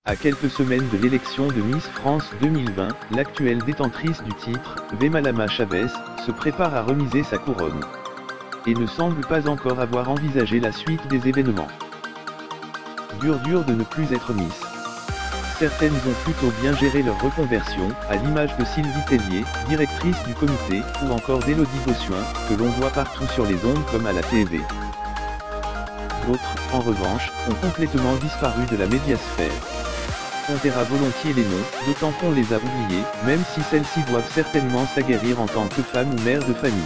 À quelques semaines de l'élection de Miss France 2020, l'actuelle détentrice du titre, Vemalama Chavez, se prépare à remiser sa couronne. Et ne semble pas encore avoir envisagé la suite des événements. Dur de ne plus être Miss. Certaines ont plutôt bien géré leur reconversion, à l'image de Sylvie Tellier, directrice du comité, ou encore d'Élodie Gossuin, que l'on voit partout sur les ondes comme à la TV. D'autres, en revanche, ont complètement disparu de la médiasphère. On taira volontiers les noms, d'autant qu'on les a oubliés, même si celles-ci doivent certainement s'aguerrir en tant que femme ou mère de famille.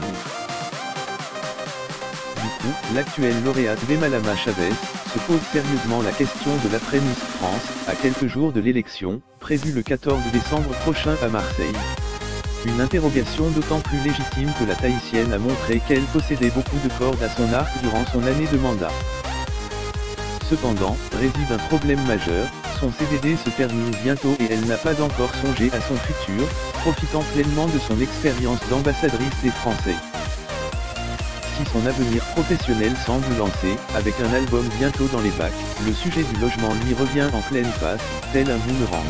Du coup, l'actuelle lauréate Vemalama Chavez se pose sérieusement la question de l'après-Miss France, à quelques jours de l'élection, prévue le 14 décembre prochain à Marseille. Une interrogation d'autant plus légitime que la Tahitienne a montré qu'elle possédait beaucoup de cordes à son arc durant son année de mandat. Cependant, réside un problème majeur, son CDD se termine bientôt et elle n'a pas encore songé à son futur, profitant pleinement de son expérience d'ambassadrice des Français. Si son avenir professionnel semble lancé, avec un album bientôt dans les bacs, le sujet du logement lui revient en pleine face, tel un boomerang.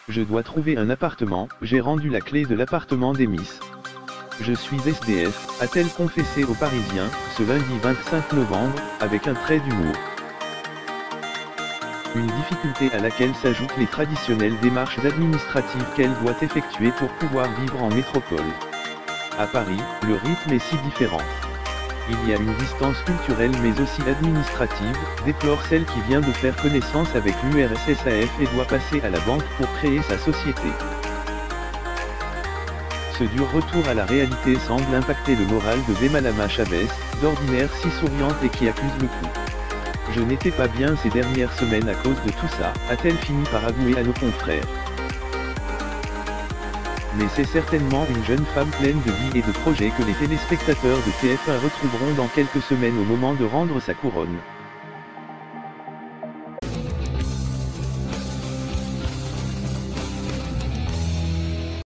Je dois trouver un appartement, j'ai rendu la clé de l'appartement des Miss. Je suis SDF, a-t-elle confessé aux Parisiens, ce lundi 25 novembre, avec un trait d'humour. Une difficulté à laquelle s'ajoutent les traditionnelles démarches administratives qu'elle doit effectuer pour pouvoir vivre en métropole. À Paris, le rythme est si différent. Il y a une distance culturelle mais aussi administrative, déplore celle qui vient de faire connaissance avec l'URSSAF et doit passer à la banque pour créer sa société. Ce dur retour à la réalité semble impacter le moral de Vemalama Chavez, d'ordinaire si souriante et qui accuse le coup. Je n'étais pas bien ces dernières semaines à cause de tout ça, a-t-elle fini par avouer à nos confrères. Mais c'est certainement une jeune femme pleine de vie et de projets que les téléspectateurs de TF1 retrouveront dans quelques semaines au moment de rendre sa couronne.